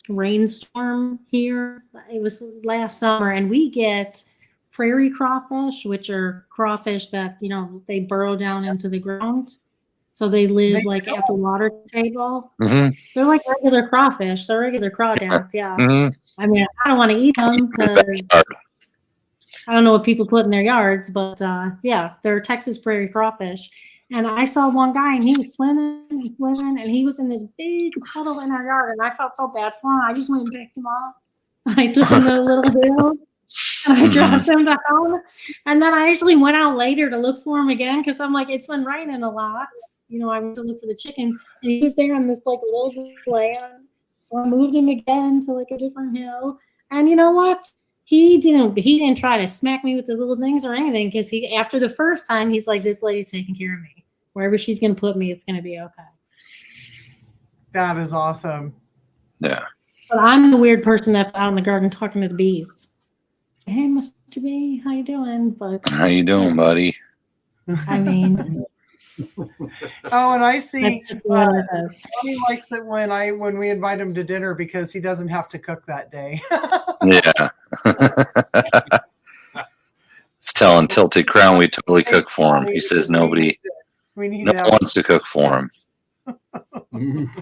rainstorm here. It was last summer, and we get prairie crawfish, which are crawfish that, they burrow down into the ground. So they live like at the water table. Mm-hmm. They're like regular crawfish. They're regular crawdads. Yeah. Mm-hmm. I mean, I don't want to eat them because I don't know what people put in their yards, but yeah, they're Texas prairie crawfish. And I saw one guy, and he was swimming and swimming, and he was in this big puddle in our yard, and I felt so bad for him. I just went and picked him up. I took him to a little hill, and I dropped him down. And then I actually went out later to look for him again because I'm like, it's been raining a lot. I went to look for the chickens, and he was there on this like little land. So I moved him again to like a different hill. And you know what? He didn't try to smack me with his little things or anything, because after the first time, he's like, this lady's taking care of me. Wherever she's going to put me, it's going to be okay. That is awesome. Yeah. But I'm the weird person that's out in the garden talking to the bees. Hey, Mr. Bee, how you doing? But How you doing, buddy? I mean, Oh, and I see that's just what it is. Tony likes it when we invite him to dinner because he doesn't have to cook that day. Yeah. It's telling Tilted Crown we totally cook for him. He says nobody no one wants to cook for him.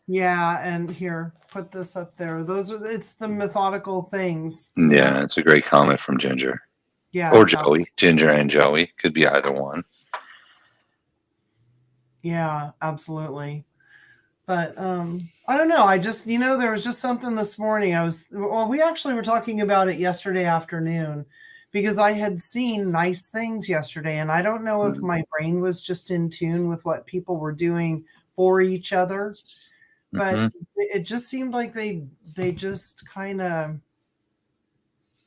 Yeah, and here, put this up there. It's the methodical things. Yeah, it's a great comment from Ginger. Yeah. Or Joey. Ginger and Joey. Could be either one. Yeah, absolutely. But I don't know. I just, there was just something this morning. We actually were talking about it yesterday afternoon because I had seen nice things yesterday. And I don't know if my brain was just in tune with what people were doing for each other. But it just seemed like they just kind of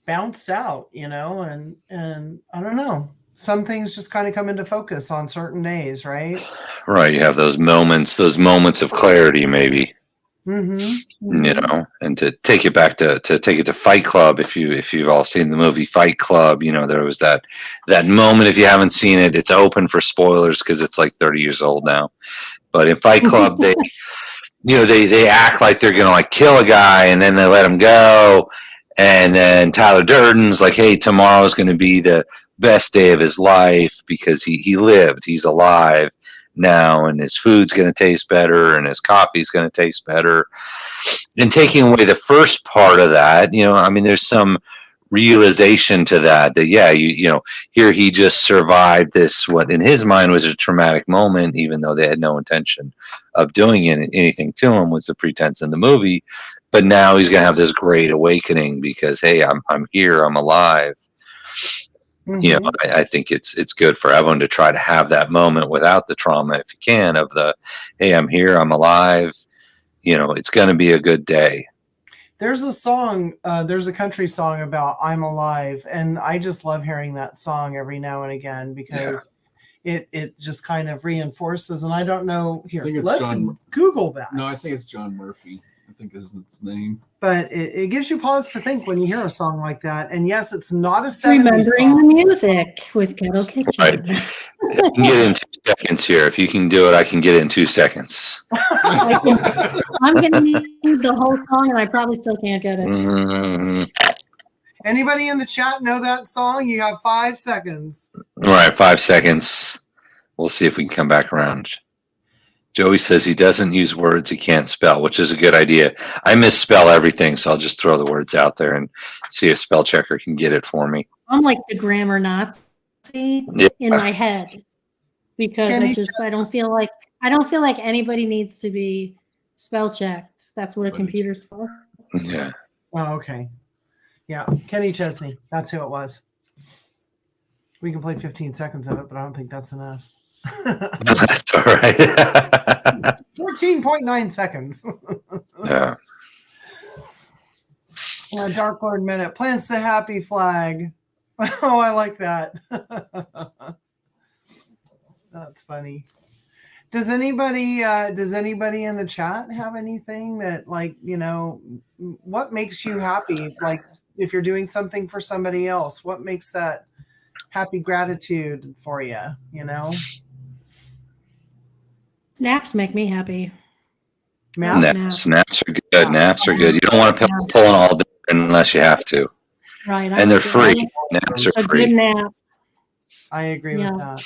bounced out, and I don't know. Some things just kind of come into focus on certain days, right? Right. You have those moments of clarity, maybe. Mm-hmm. And to take it back to take it to Fight Club, if you've all seen the movie Fight Club, there was that moment. If you haven't seen it, it's open for spoilers because it's like 30 years old now. But in Fight Club, they they act like they're gonna like kill a guy, and then they let him go, and then Tyler Durden's like, hey, tomorrow's gonna be the best day of his life because he lived, he's alive now, and his food's going to taste better and his coffee's going to taste better. And taking away the first part of that, there's some realization to that yeah, here he just survived this, what in his mind was a traumatic moment, even though they had no intention of doing anything to him, was the pretense in the movie. But now he's going to have this great awakening because, hey, I'm here, I'm alive. I think it's good for everyone to try to have that moment without the trauma, if you can, of the, hey, I'm here, I'm alive. It's going to be a good day. There's a song, there's a country song about I'm alive, and I just love hearing that song every now and again because it just kind of reinforces. And I don't know, here, let's Google that. No, I think it's John Murphy. I think is its name. But it gives you pause to think when you hear a song like that. And yes, it's not a 70s Remembering song. the music with Ghetto Kitchen. Right. I can get it in 2 seconds here. If you can do it, I can get it in 2 seconds. I'm going to need the whole song, and I probably still can't get it. Mm-hmm. Anybody in the chat know that song? You have 5 seconds. All right, 5 seconds. We'll see if we can come back around. Joey says he doesn't use words he can't spell, which is a good idea. I misspell everything, so I'll just throw the words out there and see if spell checker can get it for me. I'm like the grammar Nazi in my head because I don't feel like anybody needs to be spell checked. That's what a computer's for. Yeah. Oh, okay. Yeah, Kenny Chesney. That's who it was. We can play 15 seconds of it, but I don't think that's enough. That's all right. 14.9 seconds. Yeah. Dark Lord Minute plants the happy flag. Oh, I like that. That's funny. Does anybody in the chat have anything that, like, what makes you happy? Like, if you're doing something for somebody else, what makes that happy gratitude for you? Naps make me happy. Maps? Naps are good. Naps are good. You don't want to be pulling all day unless you have to. Right. And they're free. Naps are A good free. nap. I agree with that.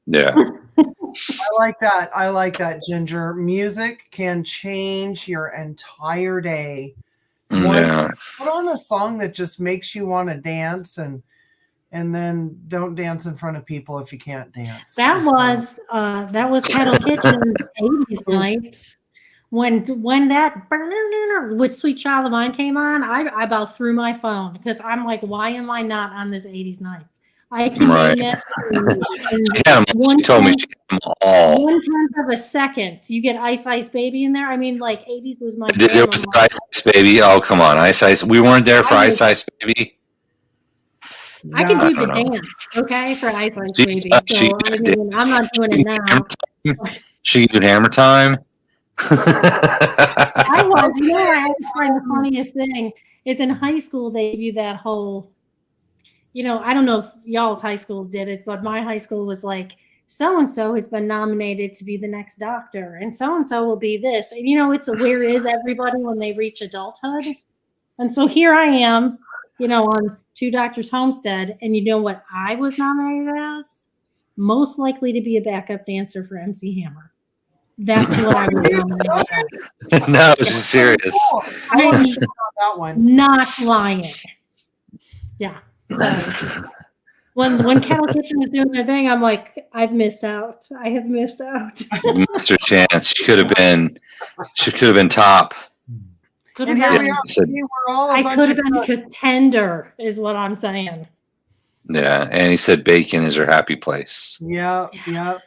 Yeah. I like that. I like that, Ginger. Music can change your entire day. Yeah. Put on a song that just makes you want to dance, and then don't dance in front of people if you can't dance. That was Kettle Kitchen's 80s night. When that with Sweet Child of Mine came on, I about threw my phone because I'm like, why am I not on this 80s night? I can name that She told me she had them all. 1/10 of a second. You get Ice Ice Baby in there. I mean, like 80s was my It jam. was Ice Ice Baby. Oh, come on. Ice Ice. We weren't there for Ice Ice Baby. I can do I the don't know. dance, okay, for Ice Ice She- Baby. she- So I mean, I'm not doing it now. She did Hammer Time. I was, you know, I always find the funniest thing is in high school they give you that whole, you know, I don't know if y'all's high schools did it, but my high school was like, so and so has been nominated to be the next doctor, and so will be this. And you know, it's a where is everybody when they reach adulthood? And so here I am, you know, on Two Doctors Homestead, and you know what I was nominated as? Most likely to be a backup dancer for MC Hammer. That's what I was nominated as. No, she's serious. I want to sit on that one. Not lying. Yeah. So when Kettle Kitchen is doing their thing, I'm like, I've missed out. I have missed out. Missed her chance. She could have been top. Could And have here we been. are. Said- We're all a I bunch could have of been a contender, is what I'm saying. Yeah, and he said bacon is her happy place. Yeah. Yeah.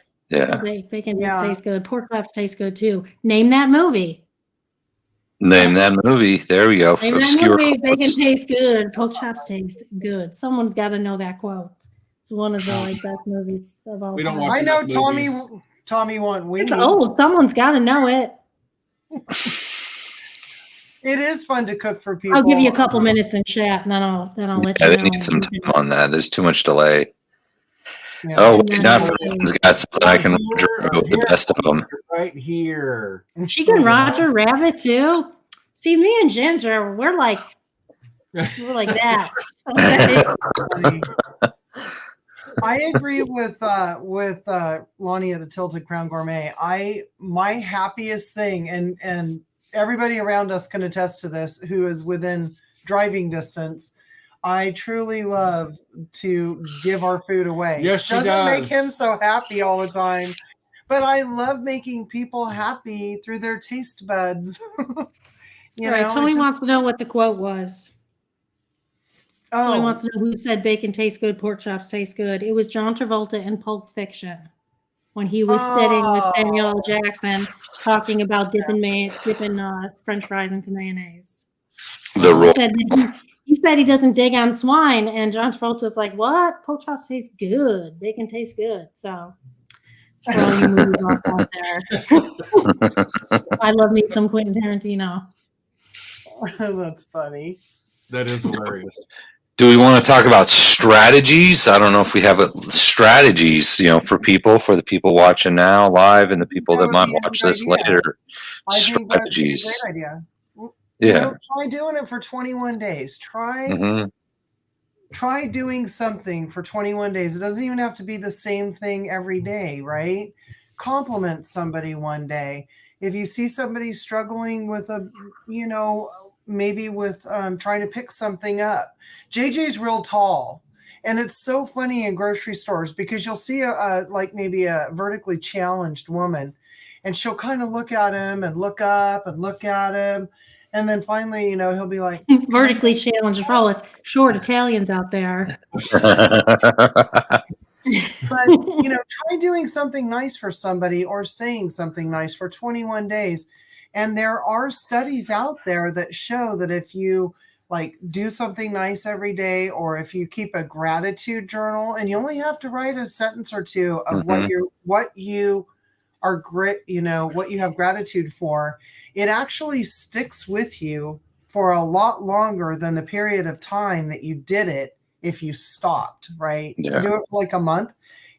Bacon Yeah. tastes good. Pork chops taste good too. Name that movie. Name that movie. There we go. Name that Obscure movie. Bacon quotes. tastes good. Pork chops taste good. Someone's got to know that quote. It's one of the best movies of all We don't time. watch I know enough Tommy won't win. It's old. Someone's got to know it. It is fun to cook for people. I'll give you a couple minutes in chat, and then I'll let Yeah, you they know. need some time on that. There's too much delay. Yeah. Oh, And wait, then not I'll- everyone's got something I can the best of them. right here. She can Roger Rabbit too. See, me and Ginger, we're like that. Okay. I agree with Lonnie at the Tilted Crown Gourmet. My happiest thing, and everybody around us can attest to this, who is within driving distance. I truly love to give our food away. Yes, she Doesn't make does. him so happy all the time, but I love making people happy through their taste buds. All right, Tony wants to know what the quote was. Tony Oh, wants to know who said bacon tastes good, pork chops taste good. It was John Travolta in Pulp Fiction when he was sitting with Samuel L. Jackson talking about dipping French fries into mayonnaise. The roll. He said he doesn't dig on swine, and John Travolta's like, "What? Pork chops taste good. Bacon tastes good." So, it's for all you movie buffs out there. I love me some Quentin Tarantino. that's funny. That is hilarious. Do we want to talk about strategies? I don't know if we have strategies, for the people watching now live and the people that might watch this later. I think that's a Strategies. great idea. Yeah. Try doing it for 21 days. Try doing something for 21 days. It doesn't even have to be the same thing every day, right? Compliment somebody one day. If you see somebody struggling with maybe with trying to pick something up. JJ's real tall. And it's so funny in grocery stores because you'll see maybe a vertically challenged woman, and she'll kind of look at him and look up and look at him. And then finally, he'll be like, vertically challenged for all us short Italians out there. but, try doing something nice for somebody or saying something nice for 21 days. And there are studies out there that show that if you do something nice every day, or if you keep a gratitude journal, and you only have to write a sentence or two of what you are what you have gratitude for, it actually sticks with you for a lot longer than the period of time that you did it if you stopped, right? Yeah. If you do it for a month,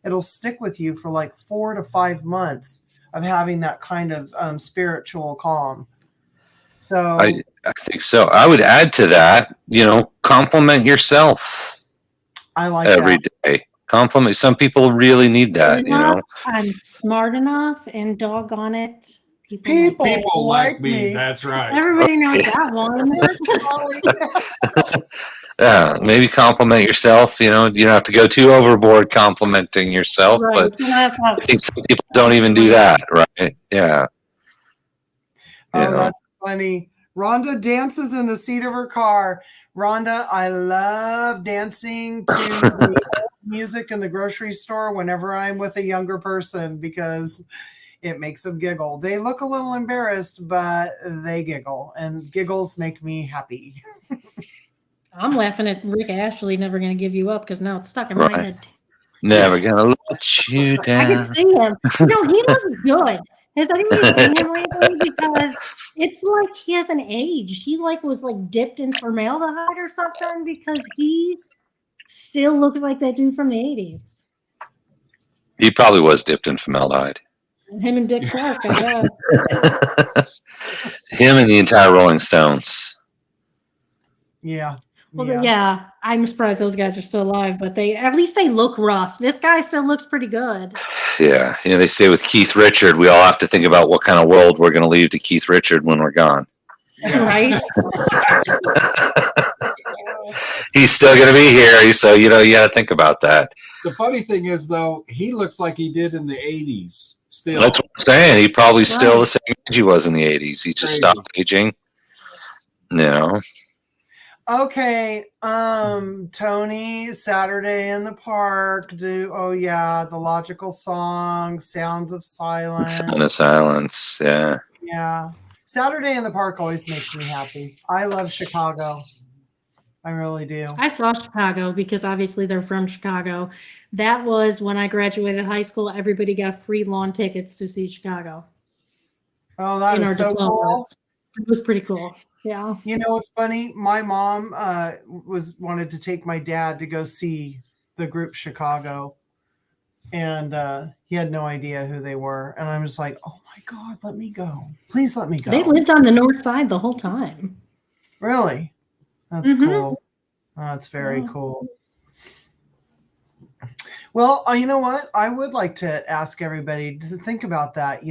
it'll stick with you for 4 to 5 months of having that kind of spiritual calm. So I think so. I would add to that, compliment yourself I like every that. day. Compliment. Some people really need that, I'm smart enough, and doggone it, People like me. That's right. Everybody knows that one. Yeah, maybe compliment yourself. You don't have to go too overboard complimenting yourself, Right. but I think some people don't even do that, right? Yeah. Oh, that's funny. Rhonda dances in the seat of her car. Rhonda, I love dancing to the old music in the grocery store whenever I'm with a younger person because it makes them giggle. They look a little embarrassed, but they giggle, and giggles make me happy. I'm laughing at Rick Ashley, Never Gonna Give You Up, because now it's stuck in my head. Never gonna let you down. I can see him. No, he looks good. Has anybody seen him lately? Because it's like he hasn't aged. He was dipped in formaldehyde or something, because he still looks like that dude from the 80s. He probably was dipped in formaldehyde. Him and Dick Clark, I guess. Him and the entire Rolling Stones. Yeah. Well, yeah, I'm surprised those guys are still alive, but at least they look rough. This guy still looks pretty good. Yeah. They say with Keith Richard, we all have to think about what kind of world we're going to leave to Keith Richard when we're gone. Right? He's still going to be here. So, you got to think about that. The funny thing is, though, he looks like he did in the 80s still. That's what I'm saying. He probably still the same age he was in the 80s. He just stopped aging. Okay, Tony, Saturday in the Park. The logical song, Sounds of Silence. Sound of Silence, yeah. Yeah. Saturday in the Park always makes me happy. I love Chicago. I really do. I saw Chicago because obviously they're from Chicago. That was when I graduated high school. Everybody got free lawn tickets to see Chicago. Oh, that is so cool. It was pretty cool. Yeah. You know what's funny? My mom wanted to take my dad to go see the group Chicago, and he had no idea who they were. And I'm just like, oh my God, let me go. Please let me go. They lived on the north side the whole time. Really? That's cool. That's very cool. Well, you know what? I would like to ask everybody to think about that.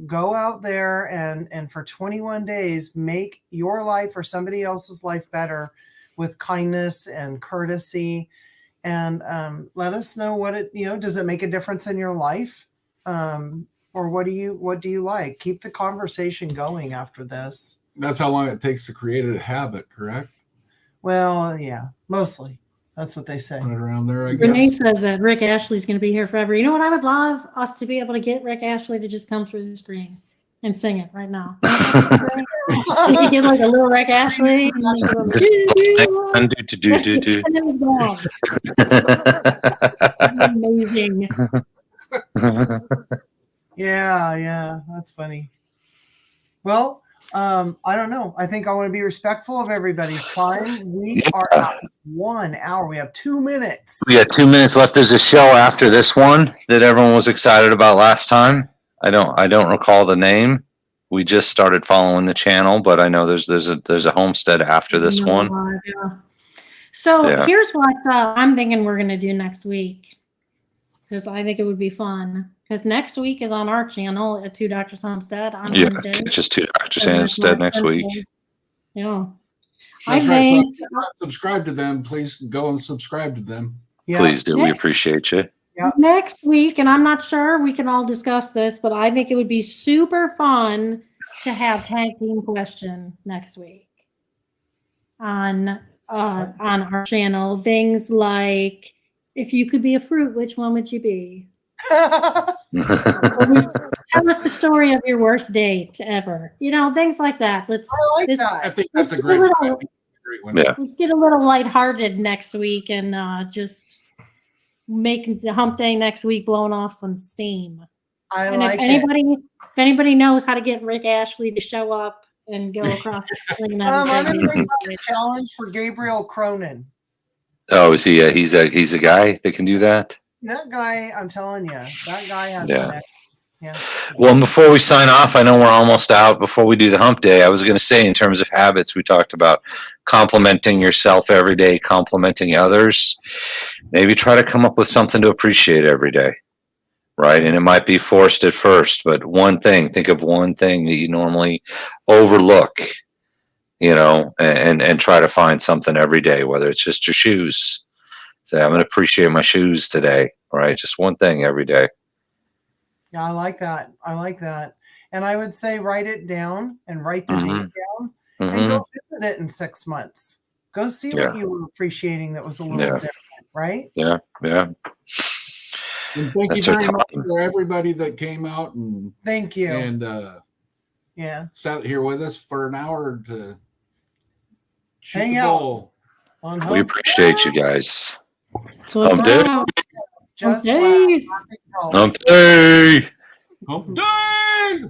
Go out there and for 21 days, make your life or somebody else's life better with kindness and courtesy. And let us know what does it make a difference in your life? Or what do you like? Keep the conversation going after this. That's how long it takes to create a habit, correct? Well, yeah, mostly. That's what they say. Right around there, I guess. Renee says that Rick Ashley's going to be here forever. You know what? I would love us to be able to get Rick Ashley to just come through the screen and sing it right now. You could get like a little Rick Ashley. And it was gone. Amazing. Yeah, that's funny. Well, I don't know. I think I want to be respectful of everybody's time. We are at 1 hour. We have 2 minutes. We got 2 minutes left. There's a show after this one that everyone was excited about last time. I don't recall the name. We just started following the channel, but I know there's a Homestead after this one. Yeah. So here's what I'm thinking we're going to do next week, because I think it would be fun. Because next week is on our channel at Two Doctors Homestead on Wednesday. It's just Two Doctors Homestead next week. Yeah. I think subscribe to them. Please go and subscribe to them. Yeah. Please do. We appreciate you. Yep. Next week, and I'm not sure we can all discuss this, but I think it would be super fun to have tag team question next week on our channel. Things like, if you could be a fruit, which one would you be? Tell us the story of your worst date ever. Things like that. I like that. I think that's a great one. Yeah. Let's get a little lighthearted next week and just make the hump day next week blowing off some steam. If anybody knows how to get Rick Ashley to show up and go across the screen, I'm going to make a challenge for Gabriel Cronin. Oh, is he? He's a guy that can do that. That guy, I'm telling you, that guy has Yeah. Well, and before we sign off, I know we're almost out. Before we do the hump day, I was going to say, in terms of habits, we talked about complimenting yourself every day, complimenting others. Maybe try to come up with something to appreciate every day, right? And it might be forced at first, but one thing, think of one thing that you normally overlook, and try to find something every day, whether it's just your shoes. Say, I'm going to appreciate my shoes today, right? Just one thing every day. Yeah, I like that. I like that. And I would say write it down and write the date down and go visit it in 6 months. Go see what you were appreciating that was a little different, right? Yeah. And thank That's you our very much time. for everybody that came out and Thank you. and sat here with us for an hour to shoot Hang the out. bull. On We appreciate you guys. So it's Hump day. out. Just Okay. Hump day. Hump day.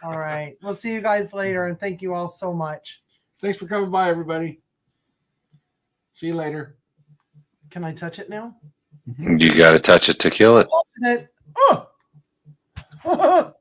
All right. We'll see you guys later, and thank you all so much. Thanks for coming by, everybody. See you later. Can I touch it now? You got to touch it to kill it. Touching it. Oh.